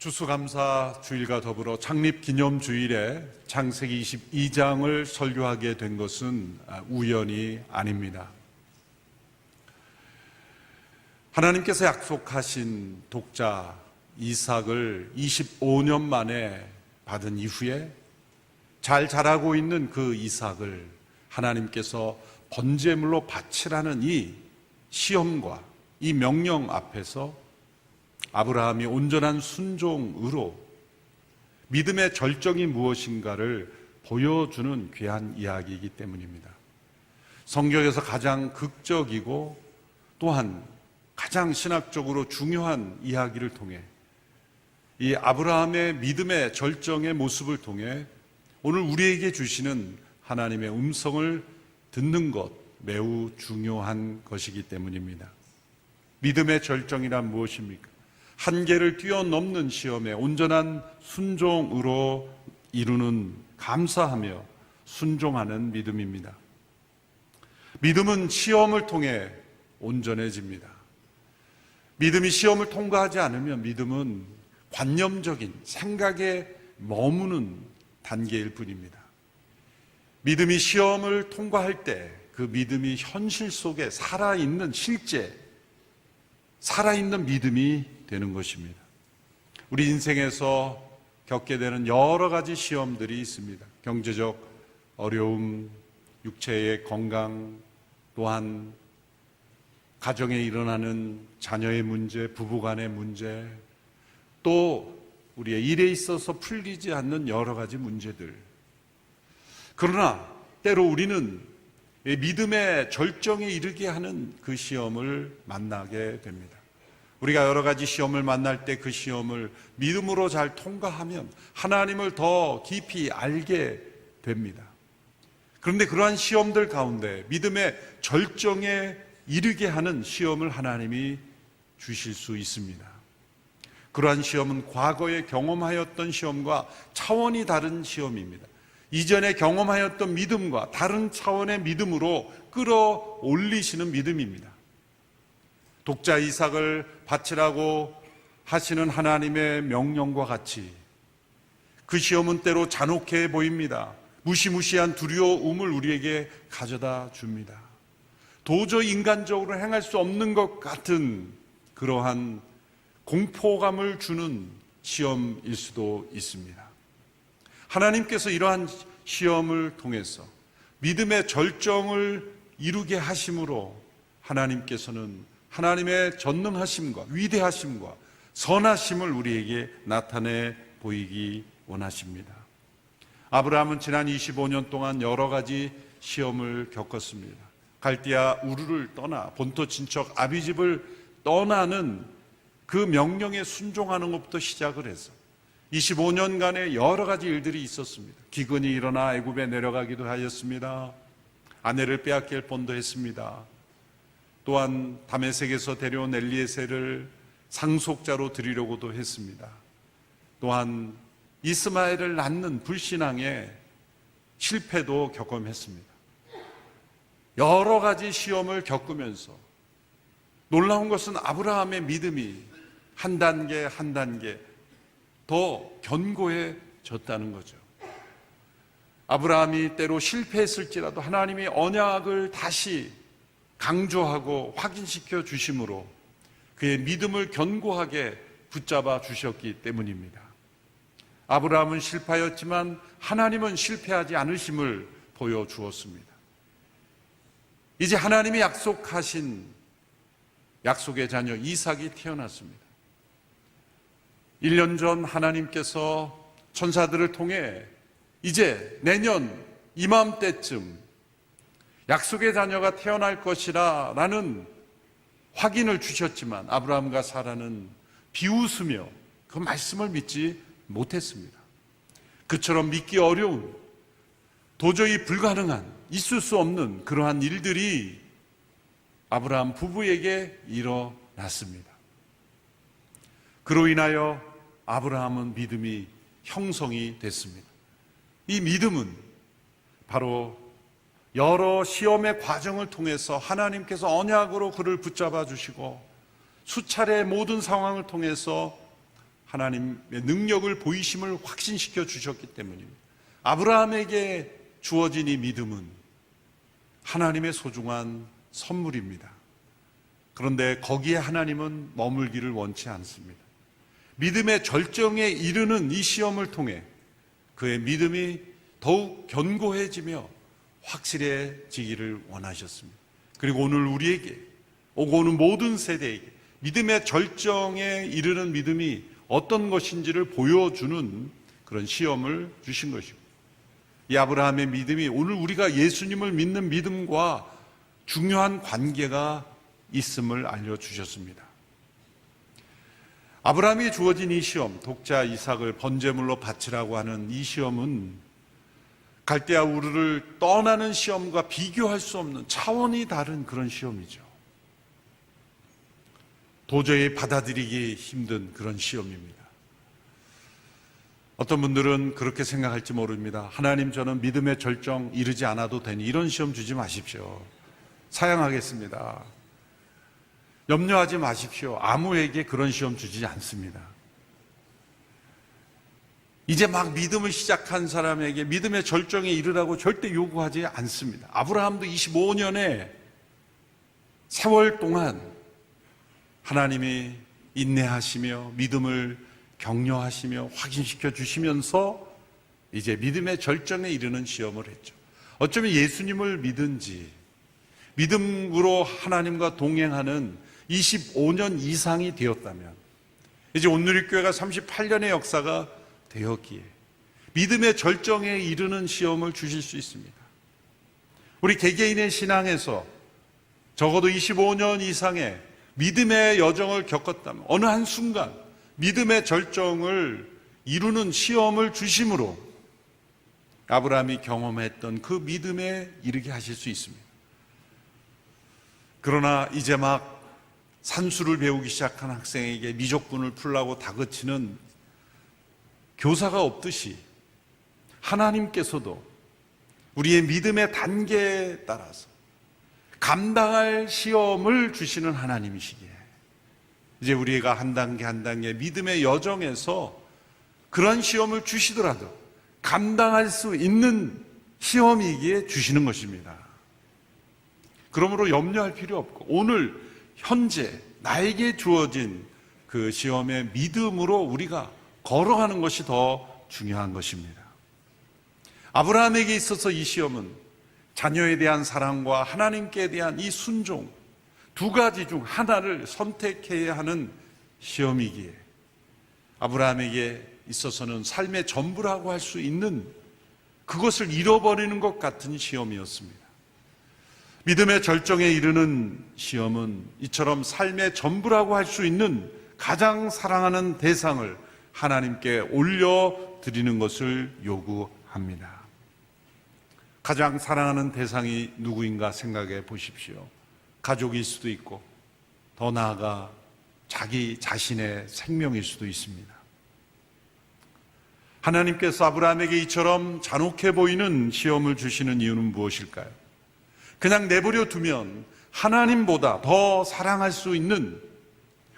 추수감사 주일과 더불어 창립기념주일에 창세기 22장을 설교하게 된 것은 우연이 아닙니다. 하나님께서 약속하신 독자 이삭을 25년 만에 받은 이후에 잘 자라고 있는 그 이삭을 하나님께서 번제물로 바치라는 이 시험과 이 명령 앞에서 아브라함이 온전한 순종으로 믿음의 절정이 무엇인가를 보여주는 귀한 이야기이기 때문입니다. 성경에서 가장 극적이고 또한 가장 신학적으로 중요한 이야기를 통해 이 아브라함의 믿음의 절정의 모습을 통해 오늘 우리에게 주시는 하나님의 음성을 듣는 것 매우 중요한 것이기 때문입니다. 믿음의 절정이란 무엇입니까? 한계를 뛰어넘는 시험에 온전한 순종으로 이루는 감사하며 순종하는 믿음입니다. 믿음은 시험을 통해 온전해집니다. 믿음이 시험을 통과하지 않으면 믿음은 관념적인 생각에 머무는 단계일 뿐입니다. 믿음이 시험을 통과할 때 그 믿음이 현실 속에 살아있는 살아있는 믿음이 되는 것입니다. 우리 인생에서 겪게 되는 여러 가지 시험들이 있습니다. 경제적 어려움, 육체의 건강, 또한 가정에 일어나는 자녀의 문제, 부부간의 문제, 또 우리의 일에 있어서 풀리지 않는 여러 가지 문제들. 그러나 때로 우리는 믿음의 절정에 이르게 하는 그 시험을 만나게 됩니다. 우리가 여러 가지 시험을 만날 때 그 시험을 믿음으로 잘 통과하면 하나님을 더 깊이 알게 됩니다. 그런데 그러한 시험들 가운데 믿음의 절정에 이르게 하는 시험을 하나님이 주실 수 있습니다. 그러한 시험은 과거에 경험하였던 시험과 차원이 다른 시험입니다. 이전에 경험하였던 믿음과 다른 차원의 믿음으로 끌어올리시는 믿음입니다. 독자 이삭을 바치라고 하시는 하나님의 명령과 같이 그 시험은 때로 잔혹해 보입니다. 무시무시한 두려움을 우리에게 가져다 줍니다. 도저히 인간적으로 행할 수 없는 것 같은 그러한 공포감을 주는 시험일 수도 있습니다. 하나님께서 이러한 시험을 통해서 믿음의 절정을 이루게 하심으로 하나님께서는 하나님의 전능하심과 위대하심과 선하심을 우리에게 나타내 보이기 원하십니다. 아브라함은 지난 25년 동안 여러 가지 시험을 겪었습니다. 갈대아 우르를 떠나 본토 친척 아비집을 떠나는 그 명령에 순종하는 것부터 시작을 해서 25년간의 여러 가지 일들이 있었습니다. 기근이 일어나 애굽에 내려가기도 하였습니다. 아내를 빼앗길 뻔도 했습니다. 또한 다메섹에서 데려온 엘리에셀을 상속자로 드리려고도 했습니다. 또한 이스마엘을 낳는 불신앙의 실패도 경험했습니다. 여러 가지 시험을 겪으면서 놀라운 것은 아브라함의 믿음이 한 단계 한 단계 더 견고해졌다는 거죠. 아브라함이 때로 실패했을지라도 하나님이 언약을 다시 강조하고 확인시켜 주심으로 그의 믿음을 견고하게 붙잡아 주셨기 때문입니다. 아브라함은 실패하였지만 하나님은 실패하지 않으심을 보여주었습니다. 이제 하나님이 약속하신 약속의 자녀 이삭이 태어났습니다. 1년 전 하나님께서 천사들을 통해 이제 내년 이맘때쯤 약속의 자녀가 태어날 것이라 라는 확인을 주셨지만 아브라함과 사라는 비웃으며 그 말씀을 믿지 못했습니다. 그처럼 믿기 어려운, 도저히 불가능한, 있을 수 없는 그러한 일들이 아브라함 부부에게 일어났습니다. 그로 인하여 아브라함은 믿음이 형성이 됐습니다. 이 믿음은 바로 여러 시험의 과정을 통해서 하나님께서 언약으로 그를 붙잡아 주시고 수차례 모든 상황을 통해서 하나님의 능력을 보이심을 확신시켜 주셨기 때문입니다. 아브라함에게 주어진 이 믿음은 하나님의 소중한 선물입니다. 그런데 거기에 하나님은 머물기를 원치 않습니다. 믿음의 절정에 이르는 이 시험을 통해 그의 믿음이 더욱 견고해지며 확실해지기를 원하셨습니다. 그리고 오늘 우리에게 오고 오는 모든 세대에게 믿음의 절정에 이르는 믿음이 어떤 것인지를 보여주는 그런 시험을 주신 것이고, 이 아브라함의 믿음이 오늘 우리가 예수님을 믿는 믿음과 중요한 관계가 있음을 알려주셨습니다. 아브라함이 주어진 이 시험, 독자 이삭을 번제물로 바치라고 하는 이 시험은 갈대아 우르를 떠나는 시험과 비교할 수 없는 차원이 다른 그런 시험이죠. 도저히 받아들이기 힘든 그런 시험입니다. 어떤 분들은 그렇게 생각할지 모릅니다. 하나님, 저는 믿음의 절정 이르지 않아도 되니 이런 시험 주지 마십시오. 사양하겠습니다. 염려하지 마십시오. 아무에게 그런 시험 주지 않습니다. 이제 막 믿음을 시작한 사람에게 믿음의 절정에 이르라고 절대 요구하지 않습니다. 아브라함도 25년의 세월 동안 하나님이 인내하시며 믿음을 격려하시며 확인시켜 주시면서 이제 믿음의 절정에 이르는 시험을 했죠. 어쩌면 예수님을 믿은 지 믿음으로 하나님과 동행하는 25년 이상이 되었다면, 이제 온누리교회가 38년의 역사가 되었기에 믿음의 절정에 이르는 시험을 주실 수 있습니다. 우리 개개인의 신앙에서 적어도 25년 이상의 믿음의 여정을 겪었다면 어느 한순간 믿음의 절정을 이루는 시험을 주심으로 아브라함이 경험했던 그 믿음에 이르게 하실 수 있습니다. 그러나 이제 막 산수를 배우기 시작한 학생에게 미적분을 풀라고 다그치는 교사가 없듯이 하나님께서도 우리의 믿음의 단계에 따라서 감당할 시험을 주시는 하나님이시기에 이제 우리가 한 단계 한 단계 믿음의 여정에서 그런 시험을 주시더라도 감당할 수 있는 시험이기에 주시는 것입니다. 그러므로 염려할 필요 없고 오늘 현재 나에게 주어진 그 시험의 믿음으로 우리가 걸어가는 것이 더 중요한 것입니다. 아브라함에게 있어서 이 시험은 자녀에 대한 사랑과 하나님께 대한 이 순종, 두 가지 중 하나를 선택해야 하는 시험이기에 아브라함에게 있어서는 삶의 전부라고 할 수 있는 그것을 잃어버리는 것 같은 시험이었습니다. 믿음의 절정에 이르는 시험은 이처럼 삶의 전부라고 할 수 있는 가장 사랑하는 대상을 하나님께 올려드리는 것을 요구합니다. 가장 사랑하는 대상이 누구인가 생각해 보십시오. 가족일 수도 있고 더 나아가 자기 자신의 생명일 수도 있습니다. 하나님께서 아브라함에게 이처럼 잔혹해 보이는 시험을 주시는 이유는 무엇일까요? 그냥 내버려 두면 하나님보다 더 사랑할 수 있는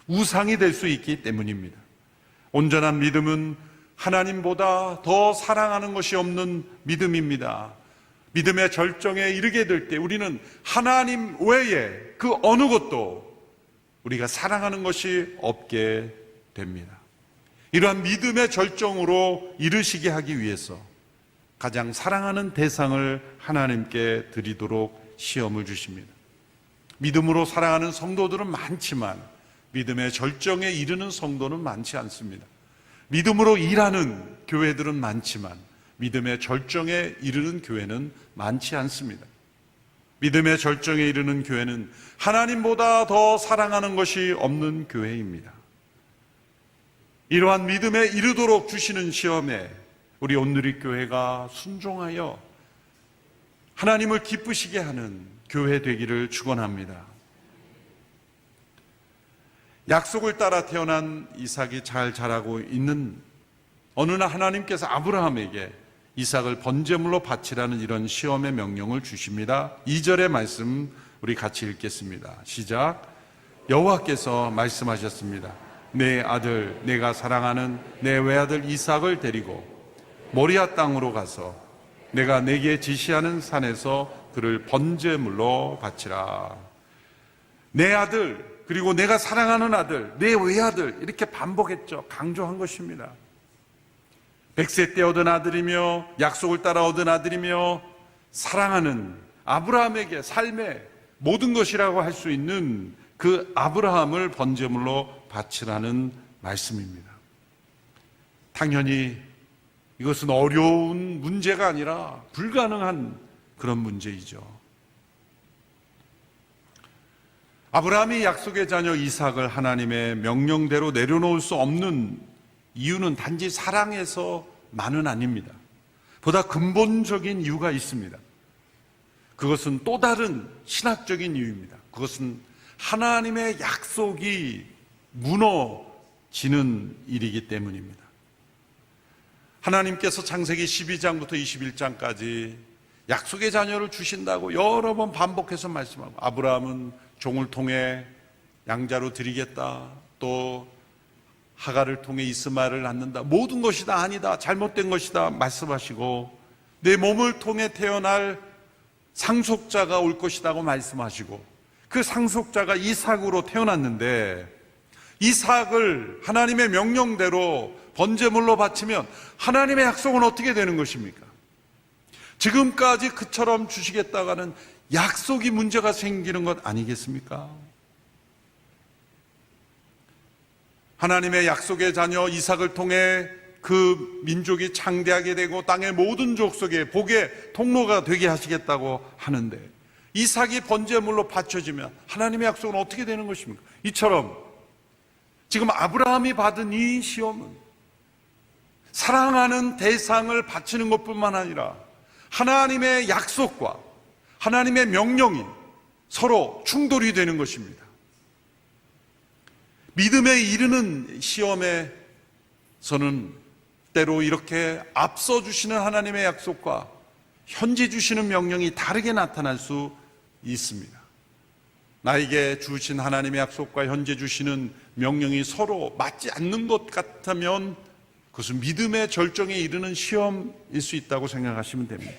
우상이 될 수 있기 때문입니다. 온전한 믿음은 하나님보다 더 사랑하는 것이 없는 믿음입니다. 믿음의 절정에 이르게 될 때 우리는 하나님 외에 그 어느 것도 우리가 사랑하는 것이 없게 됩니다. 이러한 믿음의 절정으로 이르시게 하기 위해서 가장 사랑하는 대상을 하나님께 드리도록 시험을 주십니다. 믿음으로 사랑하는 성도들은 많지만 믿음의 절정에 이르는 성도는 많지 않습니다. 믿음으로 일하는 교회들은 많지만 믿음의 절정에 이르는 교회는 많지 않습니다. 믿음의 절정에 이르는 교회는 하나님보다 더 사랑하는 것이 없는 교회입니다. 이러한 믿음에 이르도록 주시는 시험에 우리 온누리교회가 순종하여 하나님을 기쁘시게 하는 교회 되기를 축원합니다. 약속을 따라 태어난 이삭이 잘 자라고 있는 어느 날 하나님께서 아브라함에게 이삭을 번제물로 바치라는 이런 시험의 명령을 주십니다. 2절의 말씀 우리 같이 읽겠습니다. 시작. 여호와께서 말씀하셨습니다. 내 아들, 내가 사랑하는 내 외아들 이삭을 데리고 모리아 땅으로 가서 내가 내게 지시하는 산에서 그를 번제물로 바치라. 내 아들, 그리고 내가 사랑하는 아들, 내 외아들, 이렇게 반복했죠. 강조한 것입니다. 100세 때 얻은 아들이며 약속을 따라 얻은 아들이며 사랑하는 아브라함에게 삶의 모든 것이라고 할 수 있는 그 아브라함을 번제물로 바치라는 말씀입니다. 당연히 이것은 어려운 문제가 아니라 불가능한 그런 문제이죠. 아브라함이 약속의 자녀 이삭을 하나님의 명령대로 내려놓을 수 없는 이유는 단지 사랑에서만은 아닙니다. 보다 근본적인 이유가 있습니다. 그것은 또 다른 신학적인 이유입니다. 그것은 하나님의 약속이 무너지는 일이기 때문입니다. 하나님께서 창세기 12장부터 21장까지 약속의 자녀를 주신다고 여러 번 반복해서 말씀하고, 아브라함은 종을 통해 양자로 드리겠다, 또 하갈을 통해 이스마엘을 낳는다, 모든 것이 다 아니다, 잘못된 것이다 말씀하시고, 내 몸을 통해 태어날 상속자가 올 것이라고 말씀하시고, 그 상속자가 이삭으로 태어났는데, 이삭을 하나님의 명령대로 번제물로 바치면 하나님의 약속은 어떻게 되는 것입니까? 지금까지 그처럼 주시겠다가는 약속이 문제가 생기는 것 아니겠습니까? 하나님의 약속의 자녀 이삭을 통해 그 민족이 창대하게 되고 땅의 모든 족속의 복의 통로가 되게 하시겠다고 하는데, 이삭이 번제물로 바쳐지면 하나님의 약속은 어떻게 되는 것입니까? 이처럼 지금 아브라함이 받은 이 시험은 사랑하는 대상을 바치는 것뿐만 아니라 하나님의 약속과 하나님의 명령이 서로 충돌이 되는 것입니다. 믿음에 이르는 시험에서는 때로 이렇게 앞서 주시는 하나님의 약속과 현재 주시는 명령이 다르게 나타날 수 있습니다. 나에게 주신 하나님의 약속과 현재 주시는 명령이 서로 맞지 않는 것 같으면 그것은 믿음의 절정에 이르는 시험일 수 있다고 생각하시면 됩니다.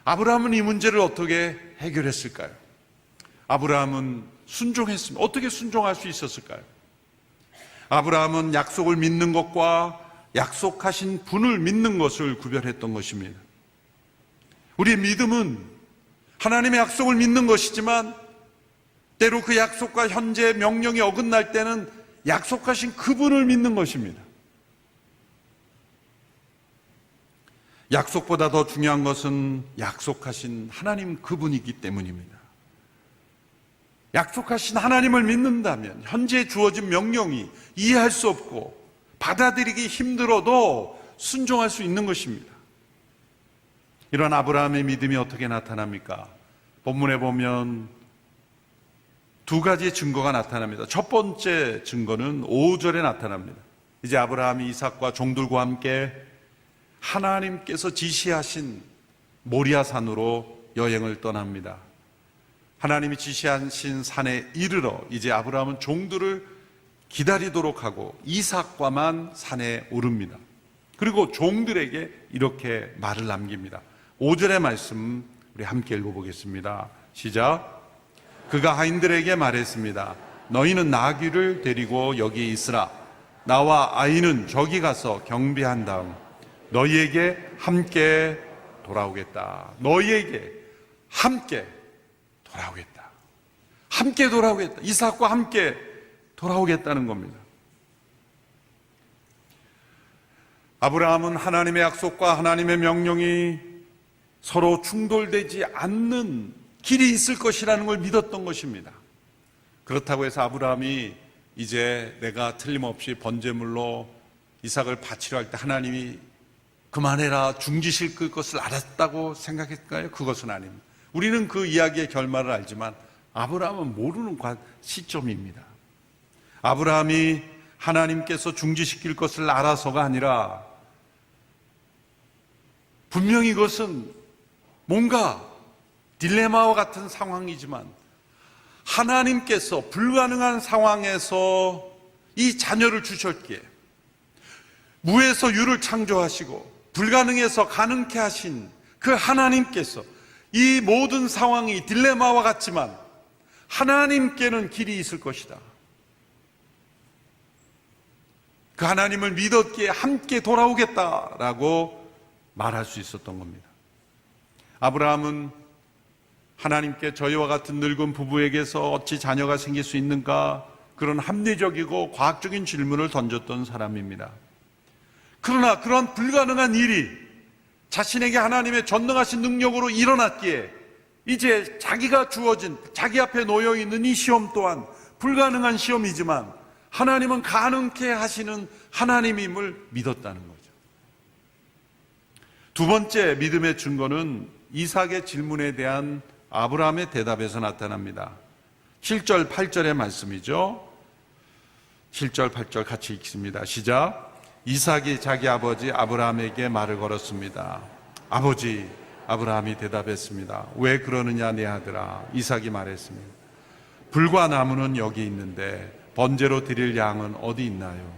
아브라함은 이 문제를 어떻게 해결했을까요? 아브라함은 순종했습니다. 어떻게 순종할 수 있었을까요? 아브라함은 약속을 믿는 것과 약속하신 분을 믿는 것을 구별했던 것입니다. 우리의 믿음은 하나님의 약속을 믿는 것이지만 때로 그 약속과 현재 명령이 어긋날 때는 약속하신 그분을 믿는 것입니다. 약속보다 더 중요한 것은 약속하신 하나님 그분이기 때문입니다. 약속하신 하나님을 믿는다면 현재 주어진 명령이 이해할 수 없고 받아들이기 힘들어도 순종할 수 있는 것입니다. 이런 아브라함의 믿음이 어떻게 나타납니까? 본문에 보면 두 가지 증거가 나타납니다. 첫 번째 증거는 5절에 나타납니다. 이제 아브라함이 이삭과 종들과 함께 하나님께서 지시하신 모리아 산으로 여행을 떠납니다. 하나님이 지시하신 산에 이르러 이제 아브라함은 종들을 기다리도록 하고 이삭과만 산에 오릅니다. 그리고 종들에게 이렇게 말을 남깁니다. 5절의 말씀 우리 함께 읽어보겠습니다. 시작. 그가 하인들에게 말했습니다. 너희는 나귀를 데리고 여기에 있으라. 나와 아이는 저기 가서 경배한 다음 너희에게 함께 돌아오겠다. 너희에게 함께 돌아오겠다. 함께 돌아오겠다. 이삭과 함께 돌아오겠다는 겁니다. 아브라함은 하나님의 약속과 하나님의 명령이 서로 충돌되지 않는 길이 있을 것이라는 걸 믿었던 것입니다. 그렇다고 해서 아브라함이 이제 내가 틀림없이 번제물로 이삭을 바치려 할 때 하나님이 그만해라 중지실 것을 알았다고 생각했을까요? 그것은 아닙니다. 우리는 그 이야기의 결말을 알지만 아브라함은 모르는 시점입니다. 아브라함이 하나님께서 중지시킬 것을 알아서가 아니라 분명히 이것은 뭔가 딜레마와 같은 상황이지만 하나님께서 불가능한 상황에서 이 자녀를 주셨기에 무에서 유를 창조하시고 불가능에서 가능케 하신 그 하나님께서 이 모든 상황이 딜레마와 같지만 하나님께는 길이 있을 것이다. 그 하나님을 믿었기에 함께 돌아오겠다라고 말할 수 있었던 겁니다. 아브라함은 하나님께 저희와 같은 늙은 부부에게서 어찌 자녀가 생길 수 있는가, 그런 합리적이고 과학적인 질문을 던졌던 사람입니다. 그러나 그런 불가능한 일이 자신에게 하나님의 전능하신 능력으로 일어났기에 이제 자기가 주어진, 자기 앞에 놓여있는 이 시험 또한 불가능한 시험이지만 하나님은 가능케 하시는 하나님임을 믿었다는 거죠. 두 번째 믿음의 증거는 이삭의 질문에 대한 아브라함의 대답에서 나타납니다. 7절 8절의 말씀이죠. 7절 8절 같이 읽습니다. 시작. 이삭이 자기 아버지 아브라함에게 말을 걸었습니다. 아버지. 아브라함이 대답했습니다. 왜 그러느냐 내 아들아. 이삭이 말했습니다. 불과 나무는 여기 있는데 번제로 드릴 양은 어디 있나요?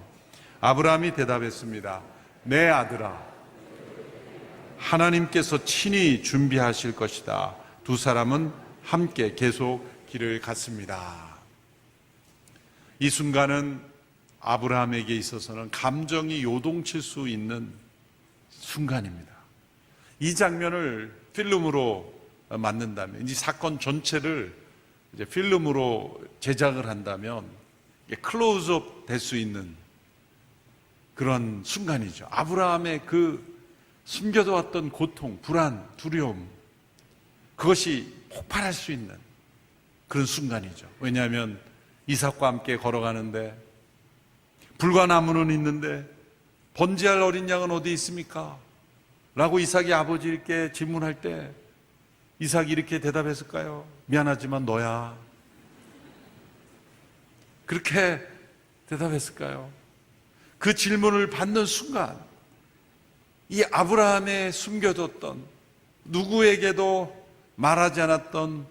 아브라함이 대답했습니다. 내 아들아, 하나님께서 친히 준비하실 것이다. 두 사람은 함께 계속 길을 갔습니다. 이 순간은 아브라함에게 있어서는 감정이 요동칠 수 있는 순간입니다. 이 장면을 필름으로 만든다면, 이 사건 전체를 이제 필름으로 제작을 한다면 클로즈업 될 수 있는 그런 순간이죠. 아브라함의 그 숨겨두었던 고통, 불안, 두려움, 그것이 폭발할 수 있는 그런 순간이죠. 왜냐하면 이삭과 함께 걸어가는데 불과 나무는 있는데 번제할 어린 양은 어디 있습니까? 라고 이삭이 아버지께 질문할 때 이삭이 이렇게 대답했을까요? 미안하지만 너야. 그렇게 대답했을까요? 그 질문을 받는 순간 이 아브라함의 숨겨뒀던, 누구에게도 말하지 않았던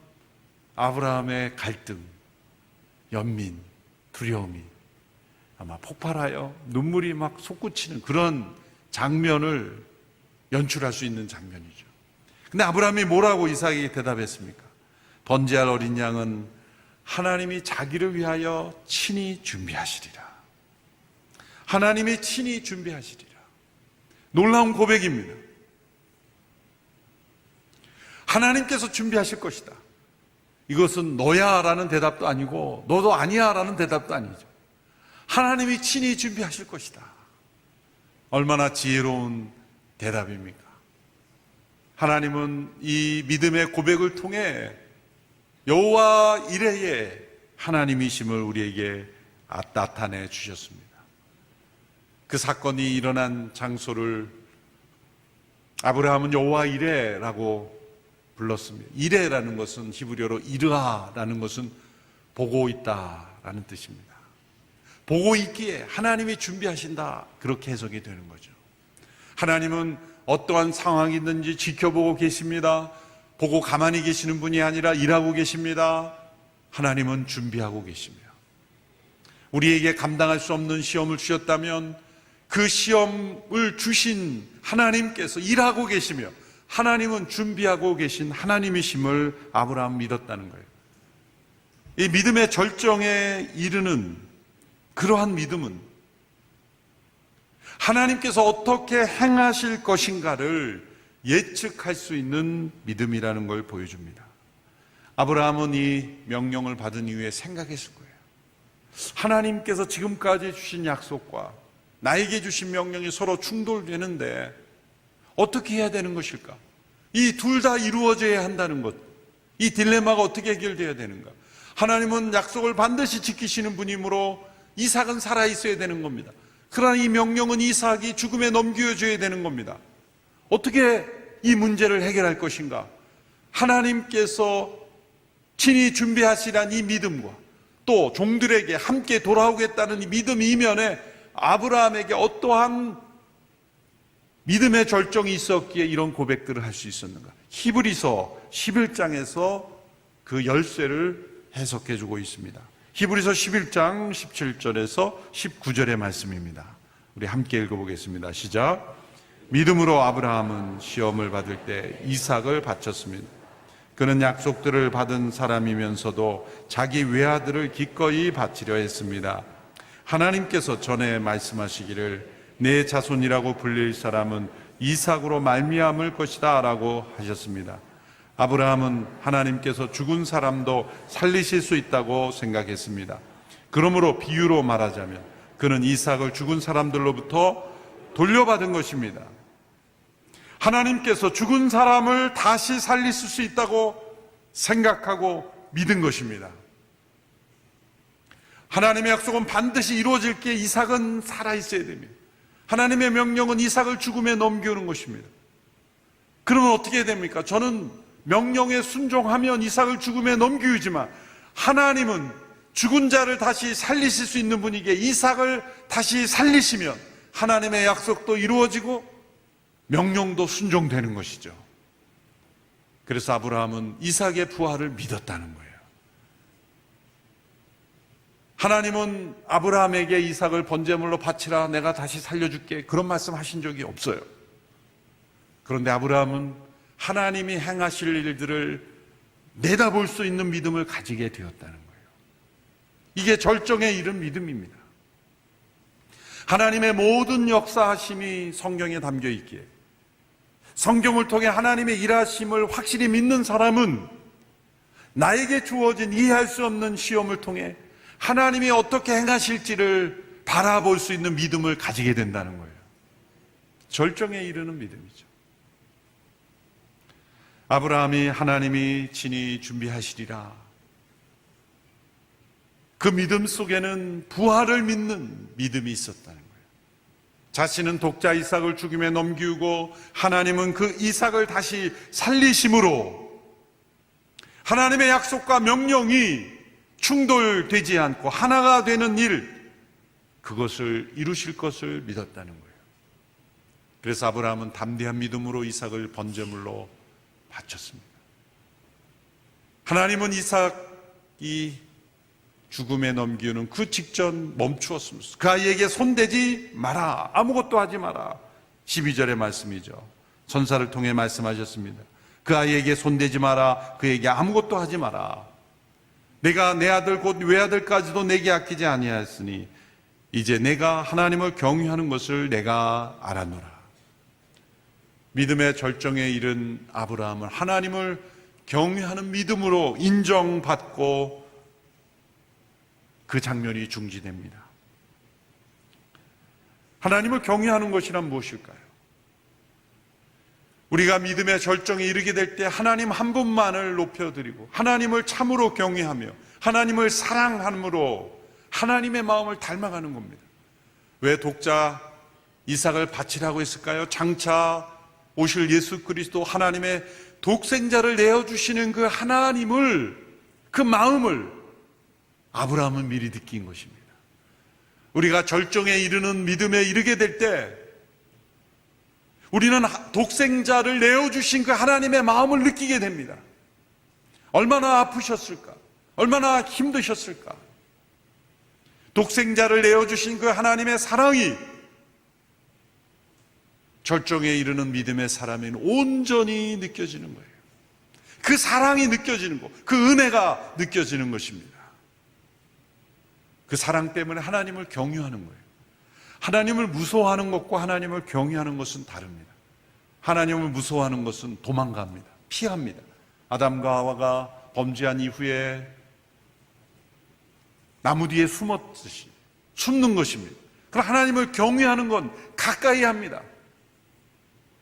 아브라함의 갈등, 연민, 두려움이 아마 폭발하여 눈물이 막 솟구치는 그런 장면을 연출할 수 있는 장면이죠. 근데 아브라함이 뭐라고 이삭에게 대답했습니까? 번제할 어린 양은 하나님이 자기를 위하여 친히 준비하시리라. 하나님이 친히 준비하시리라. 놀라운 고백입니다. 하나님께서 준비하실 것이다. 이것은 너야 라는 대답도 아니고 너도 아니야 라는 대답도 아니죠. 하나님이 친히 준비하실 것이다. 얼마나 지혜로운 대답입니까? 하나님은 이 믿음의 고백을 통해 여호와 이레의 하나님이심을 우리에게 나타내 주셨습니다. 그 사건이 일어난 장소를 아브라함은 여호와 이레라고 불렀습니다. 이레라는 것은 히브리어로 이르하라는 것은 보고 있다라는 뜻입니다. 보고 있기에 하나님이 준비하신다, 그렇게 해석이 되는 거죠. 하나님은 어떠한 상황이 있는지 지켜보고 계십니다. 보고 가만히 계시는 분이 아니라 일하고 계십니다. 하나님은 준비하고 계십니다. 우리에게 감당할 수 없는 시험을 주셨다면 그 시험을 주신 하나님께서 일하고 계시며 하나님은 준비하고 계신 하나님이심을 아브라함은 믿었다는 거예요. 이 믿음의 절정에 이르는 그러한 믿음은 하나님께서 어떻게 행하실 것인가를 예측할 수 있는 믿음이라는 걸 보여줍니다. 아브라함은 이 명령을 받은 이후에 생각했을 거예요. 하나님께서 지금까지 주신 약속과 나에게 주신 명령이 서로 충돌되는데 어떻게 해야 되는 것일까? 이 둘 다 이루어져야 한다는 것, 이 딜레마가 어떻게 해결되어야 되는가? 하나님은 약속을 반드시 지키시는 분이므로 이삭은 살아있어야 되는 겁니다. 그러나 이 명령은 이삭이 죽음에 넘겨줘야 되는 겁니다. 어떻게 이 문제를 해결할 것인가? 하나님께서 친히 준비하시란 이 믿음과 또 종들에게 함께 돌아오겠다는 이 믿음 이면에 아브라함에게 어떠한 믿음의 절정이 있었기에 이런 고백들을 할 수 있었는가? 히브리서 11장에서 그 열쇠를 해석해 주고 있습니다. 히브리서 11장 17절에서 19절의 말씀입니다. 우리 함께 읽어보겠습니다. 시작. 믿음으로 아브라함은 시험을 받을 때 이삭을 바쳤습니다. 그는 약속들을 받은 사람이면서도 자기 외아들을 기꺼이 바치려 했습니다. 하나님께서 전에 말씀하시기를 내 자손이라고 불릴 사람은 이삭으로 말미암을 것이다 라고 하셨습니다. 아브라함은 하나님께서 죽은 사람도 살리실 수 있다고 생각했습니다. 그러므로 비유로 말하자면 그는 이삭을 죽은 사람들로부터 돌려받은 것입니다. 하나님께서 죽은 사람을 다시 살리실 수 있다고 생각하고 믿은 것입니다. 하나님의 약속은 반드시 이루어질 게 이삭은 살아있어야 됩니다. 하나님의 명령은 이삭을 죽음에 넘기는 것입니다. 그러면 어떻게 됩니까? 저는 명령에 순종하면 이삭을 죽음에 넘기지만 하나님은 죽은 자를 다시 살리실 수 있는 분이기에 이삭을 다시 살리시면 하나님의 약속도 이루어지고 명령도 순종되는 것이죠. 그래서 아브라함은 이삭의 부활을 믿었다는 거예요. 하나님은 아브라함에게 이삭을 번제물로 바치라, 내가 다시 살려줄게, 그런 말씀 하신 적이 없어요. 그런데 아브라함은 하나님이 행하실 일들을 내다볼 수 있는 믿음을 가지게 되었다는 거예요. 이게 절정에 이른 믿음입니다. 하나님의 모든 역사하심이 성경에 담겨 있기에 성경을 통해 하나님의 일하심을 확실히 믿는 사람은 나에게 주어진 이해할 수 없는 시험을 통해 하나님이 어떻게 행하실지를 바라볼 수 있는 믿음을 가지게 된다는 거예요. 절정에 이르는 믿음이죠. 아브라함이 하나님이 친히 준비하시리라, 그 믿음 속에는 부활을 믿는 믿음이 있었다는 거예요. 자신은 독자 이삭을 죽임에 넘기고 하나님은 그 이삭을 다시 살리심으로 하나님의 약속과 명령이 충돌되지 않고 하나가 되는 일, 그것을 이루실 것을 믿었다는 거예요. 그래서 아브라함은 담대한 믿음으로 이삭을 번제물로 바쳤습니다. 하나님은 이삭이 죽음에 넘기는 그 직전 멈추었습니다. 그 아이에게 손대지 마라, 아무것도 하지 마라. 12절의 말씀이죠. 선사를 통해 말씀하셨습니다. 그 아이에게 손대지 마라, 그에게 아무것도 하지 마라. 내가 내 아들 곧 외아들까지도 내게 아끼지 아니하였으니 이제 내가 하나님을 경유하는 것을 내가 알았노라. 믿음의 절정에 이른 아브라함은 하나님을 경유하는 믿음으로 인정받고 그 장면이 중지됩니다. 하나님을 경외하는 것이란 무엇일까요? 우리가 믿음의 절정에 이르게 될 때 하나님 한 분만을 높여드리고 하나님을 참으로 경외하며 하나님을 사랑함으로 하나님의 마음을 닮아가는 겁니다. 왜 독자 이삭을 바치라고 했을까요? 장차 오실 예수 그리스도 하나님의 독생자를 내어주시는 그 하나님을, 그 마음을 아브라함은 미리 느낀 것입니다. 우리가 절정에 이르는 믿음에 이르게 될 때 우리는 독생자를 내어주신 그 하나님의 마음을 느끼게 됩니다. 얼마나 아프셨을까? 얼마나 힘드셨을까? 독생자를 내어주신 그 하나님의 사랑이 절정에 이르는 믿음의 사람에는 온전히 느껴지는 거예요. 그 사랑이 느껴지는 것, 그 은혜가 느껴지는 것입니다. 그 사랑 때문에 하나님을 경유하는 거예요. 하나님을 무서워하는 것과 하나님을 경유하는 것은 다릅니다. 하나님을 무서워하는 것은 도망갑니다. 피합니다. 아담과 하와가 범죄한 이후에 나무 뒤에 숨었듯이 숨는 것입니다. 그럼 하나님을 경외하는 건 가까이 합니다.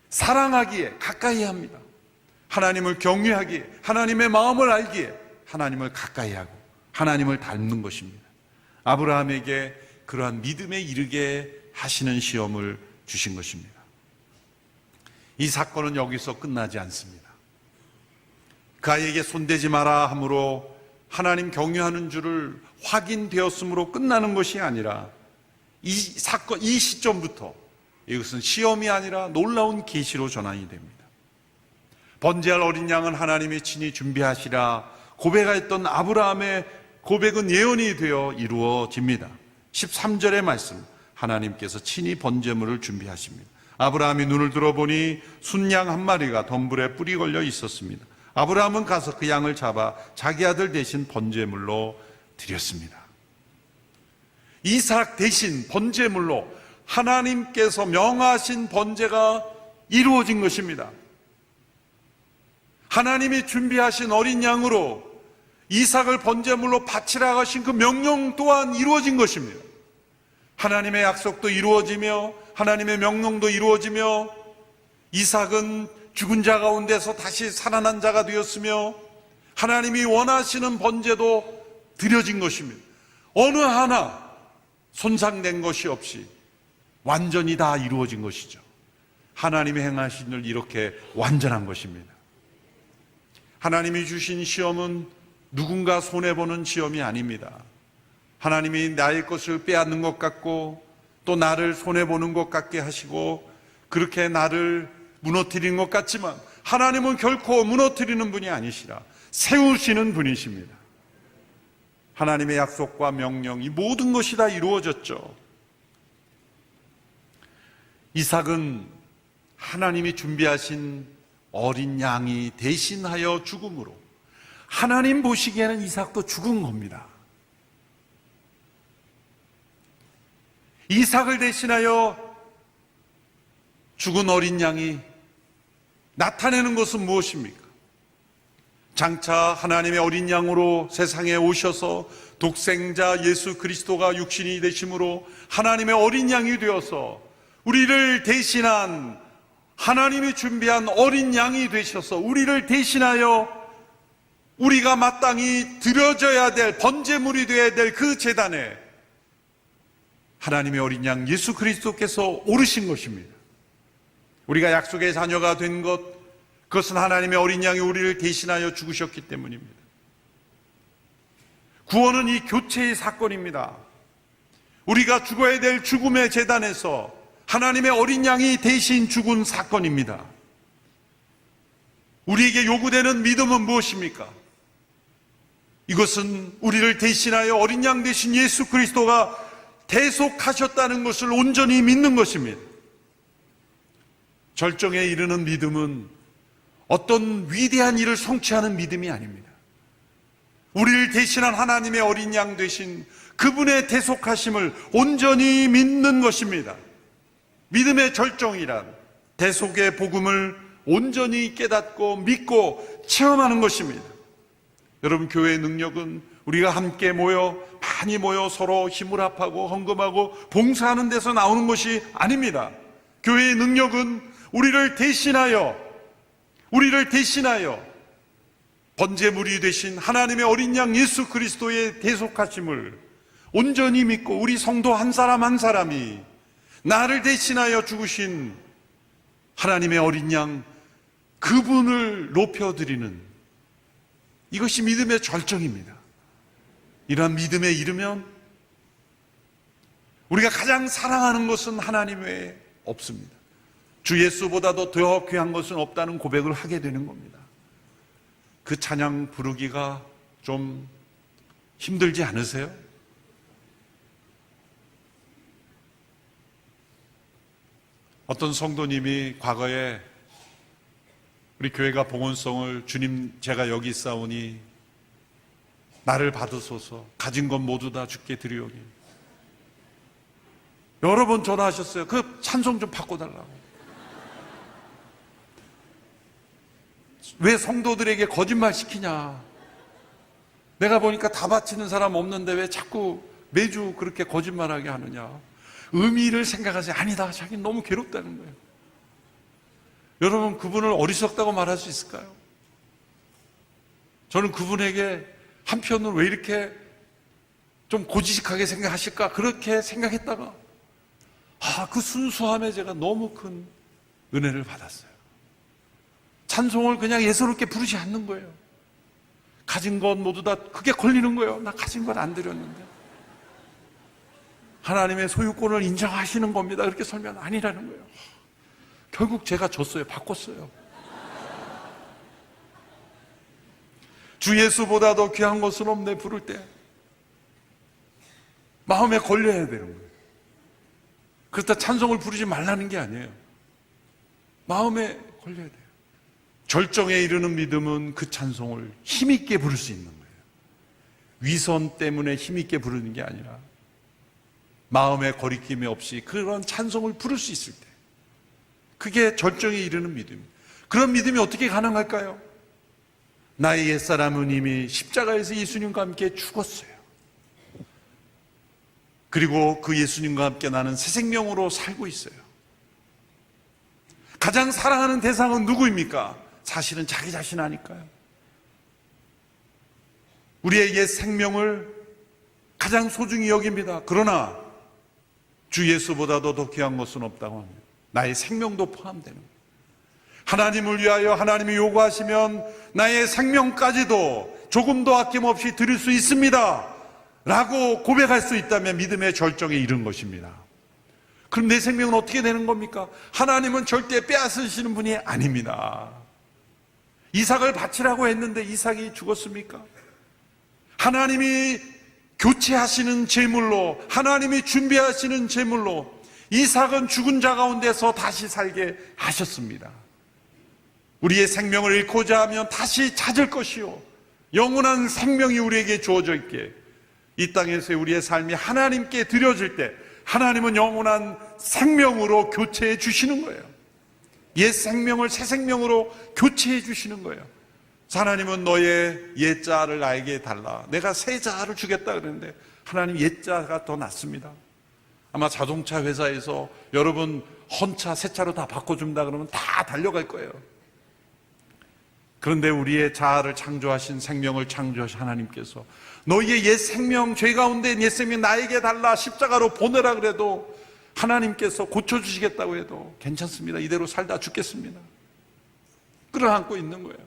사랑하기에 가까이 합니다. 하나님을 경외하기에, 하나님의 마음을 알기에 하나님을 가까이 하고 하나님을 닮는 것입니다. 아브라함에게 그러한 믿음에 이르게 하시는 시험을 주신 것입니다. 이 사건은 여기서 끝나지 않습니다. 그 아이에게 손대지 마라 함으로 하나님 경외하는 줄을 확인되었으므로 끝나는 것이 아니라 이 사건, 이 시점부터 이것은 시험이 아니라 놀라운 계시로 전환이 됩니다. 번제할 어린 양은 하나님이 친히 준비하시라 고백하였던 아브라함의 고백은 예언이 되어 이루어집니다. 13절의 말씀, 하나님께서 친히 번제물을 준비하십니다. 아브라함이 눈을 들어보니 순양 한 마리가 덤불에 뿔이 걸려 있었습니다. 아브라함은 가서 그 양을 잡아 자기 아들 대신 번제물로 드렸습니다. 이삭 대신 번제물로 하나님께서 명하신 번제가 이루어진 것입니다. 하나님이 준비하신 어린 양으로 이삭을 번제물로 바치라 하신 그 명령 또한 이루어진 것입니다. 하나님의 약속도 이루어지며 하나님의 명령도 이루어지며 이삭은 죽은 자 가운데서 다시 살아난 자가 되었으며 하나님이 원하시는 번제도 드려진 것입니다. 어느 하나 손상된 것이 없이 완전히 다 이루어진 것이죠. 하나님이 행하신 일 이렇게 완전한 것입니다. 하나님이 주신 시험은 누군가 손해보는 시험이 아닙니다. 하나님이 나의 것을 빼앗는 것 같고 또 나를 손해보는 것 같게 하시고 그렇게 나를 무너뜨리는 것 같지만 하나님은 결코 무너뜨리는 분이 아니시라 세우시는 분이십니다. 하나님의 약속과 명령, 이 모든 것이 다 이루어졌죠. 이삭은 하나님이 준비하신 어린 양이 대신하여 죽음으로 하나님 보시기에는 이삭도 죽은 겁니다. 이삭을 대신하여 죽은 어린 양이 나타내는 것은 무엇입니까? 장차 하나님의 어린 양으로 세상에 오셔서 독생자 예수 그리스도가 육신이 되심으로 하나님의 어린 양이 되어서 우리를 대신한 하나님이 준비한 어린 양이 되셔서 우리를 대신하여 우리가 마땅히 드려져야 될 번제물이 되어야 될 그 제단에 하나님의 어린 양 예수 그리스도께서 오르신 것입니다. 우리가 약속의 자녀가 된 것, 그것은 하나님의 어린 양이 우리를 대신하여 죽으셨기 때문입니다. 구원은 이 교체의 사건입니다. 우리가 죽어야 될 죽음의 제단에서 하나님의 어린 양이 대신 죽은 사건입니다. 우리에게 요구되는 믿음은 무엇입니까? 이것은 우리를 대신하여 어린 양 되신 예수 그리스도가 대속하셨다는 것을 온전히 믿는 것입니다. 절정에 이르는 믿음은 어떤 위대한 일을 성취하는 믿음이 아닙니다. 우리를 대신한 하나님의 어린 양 되신 그분의 대속하심을 온전히 믿는 것입니다. 믿음의 절정이란 대속의 복음을 온전히 깨닫고 믿고 체험하는 것입니다. 여러분, 교회의 능력은 우리가 함께 많이 모여 서로 힘을 합하고 헌금하고 봉사하는 데서 나오는 것이 아닙니다. 교회의 능력은 우리를 대신하여 번제물이 되신 하나님의 어린 양 예수 그리스도의 대속하심을 온전히 믿고 우리 성도 한 사람 한 사람이 나를 대신하여 죽으신 하나님의 어린 양 그분을 높여드리는 이것이 믿음의 절정입니다. 이러한 믿음에 이르면 우리가 가장 사랑하는 것은 하나님 외에 없습니다. 주 예수보다도 더 귀한 것은 없다는 고백을 하게 되는 겁니다. 그 찬양 부르기가 좀 힘들지 않으세요? 어떤 성도님이 과거에 우리 교회가 봉헌성을 주님 제가 여기 있사오니 나를 받으소서 가진 것 모두 다 주께 드리오니 여러 번 전화하셨어요. 그 찬송 좀 바꿔달라고. 왜 성도들에게 거짓말 시키냐? 내가 보니까 다 바치는 사람 없는데 왜 자꾸 매주 그렇게 거짓말하게 하느냐? 의미를 생각하지 아니다. 자기는 너무 괴롭다는 거예요. 여러분, 그분을 어리석다고 말할 수 있을까요? 저는 그분에게 한편으로 왜 이렇게 좀 고지식하게 생각하실까? 그렇게 생각했다가 그 순수함에 제가 너무 큰 은혜를 받았어요. 찬송을 그냥 예사롭게 부르지 않는 거예요. 가진 것 모두 다 그게 걸리는 거예요. 나 가진 건 안 드렸는데. 하나님의 소유권을 인정하시는 겁니다. 그렇게 설명 아니라는 거예요. 결국 제가 졌어요. 바꿨어요. 주 예수보다도 귀한 것은 없네 부를 때 마음에 걸려야 되는 거예요. 그렇다 찬송을 부르지 말라는 게 아니에요. 마음에 걸려야 돼요. 절정에 이르는 믿음은 그 찬송을 힘있게 부를 수 있는 거예요. 위선 때문에 힘있게 부르는 게 아니라 마음에 거리낌이 없이 그런 찬송을 부를 수 있을 때, 그게 절정에 이르는 믿음입니다. 그런 믿음이 어떻게 가능할까요? 나의 옛사람은 이미 십자가에서 예수님과 함께 죽었어요. 그리고 그 예수님과 함께 나는 새 생명으로 살고 있어요. 가장 사랑하는 대상은 누구입니까? 사실은 자기 자신 아닐까요? 우리의 옛 생명을 가장 소중히 여깁니다. 그러나 주 예수보다도 더 귀한 것은 없다고 합니다. 나의 생명도 포함되는 거예요. 하나님을 위하여 하나님이 요구하시면 나의 생명까지도 조금도 아낌없이 드릴 수 있습니다 라고 고백할 수 있다면 믿음의 절정에 이른 것입니다. 그럼 내 생명은 어떻게 되는 겁니까? 하나님은 절대 빼앗으시는 분이 아닙니다. 이삭을 바치라고 했는데 이삭이 죽었습니까? 하나님이 교체하시는 제물로, 하나님이 준비하시는 제물로 이삭은 죽은 자 가운데서 다시 살게 하셨습니다. 우리의 생명을 잃고자 하면 다시 찾을 것이요, 영원한 생명이 우리에게 주어져 있게, 이 땅에서의 우리의 삶이 하나님께 드려질 때 하나님은 영원한 생명으로 교체해 주시는 거예요. 옛 생명을 새 생명으로 교체해 주시는 거예요. 하나님은 너의 옛 자를 나에게 달라, 내가 새 자를 주겠다 그랬는데 하나님 옛 자가 더 낫습니다. 아마 자동차 회사에서 여러분 헌차 새 차로 다 바꿔준다 그러면 다 달려갈 거예요. 그런데 우리의 자아를 창조하신, 생명을 창조하신 하나님께서 너희의 옛 생명, 죄 가운데 옛 생명 나에게 달라, 십자가로 보내라 그래도 하나님께서 고쳐주시겠다고 해도 괜찮습니다. 이대로 살다 죽겠습니다. 끌어안고 있는 거예요.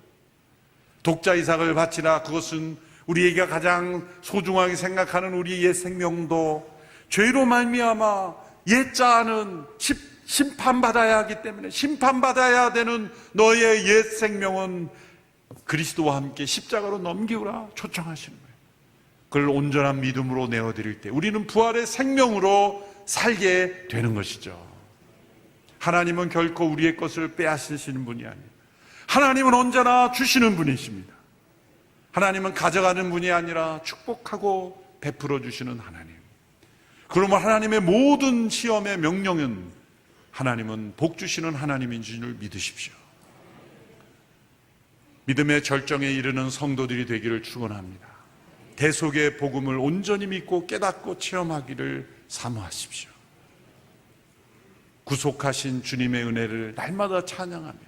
독자 이삭을 바치라, 그것은 우리에게 가장 소중하게 생각하는 우리의 옛 생명도 죄로 말미암아 옛 자아는 심판받아야 하기 때문에 심판받아야 되는 너의 옛 생명은 그리스도와 함께 십자가로 넘기우라 초청하시는 거예요. 그걸 온전한 믿음으로 내어드릴 때 우리는 부활의 생명으로 살게 되는 것이죠. 하나님은 결코 우리의 것을 빼앗으시는 분이 아니에요. 하나님은 언제나 주시는 분이십니다. 하나님은 가져가는 분이 아니라 축복하고 베풀어 주시는 하나님. 그러면 하나님의 모든 시험의 명령은 하나님은 복 주시는 하나님인 줄 믿으십시오. 믿음의 절정에 이르는 성도들이 되기를 축원합니다. 대속의 복음을 온전히 믿고 깨닫고 체험하기를 사모하십시오. 구속하신 주님의 은혜를 날마다 찬양하며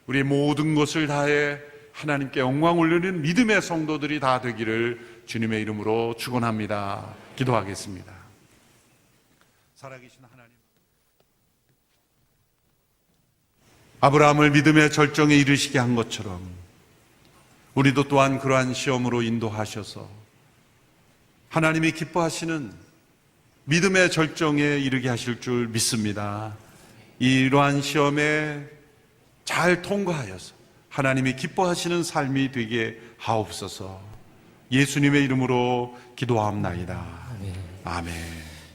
우리의 모든 것을 다해 하나님께 영광 올리는 믿음의 성도들이 다 되기를 주님의 이름으로 축원합니다. 기도하겠습니다. 살아계신 하나님, 아브라함을 믿음의 절정에 이르시게 한 것처럼 우리도 또한 그러한 시험으로 인도하셔서 하나님이 기뻐하시는 믿음의 절정에 이르게 하실 줄 믿습니다. 이러한 시험에 잘 통과하여서 하나님이 기뻐하시는 삶이 되게 하옵소서. 예수님의 이름으로 기도하옵나이다. 아멘.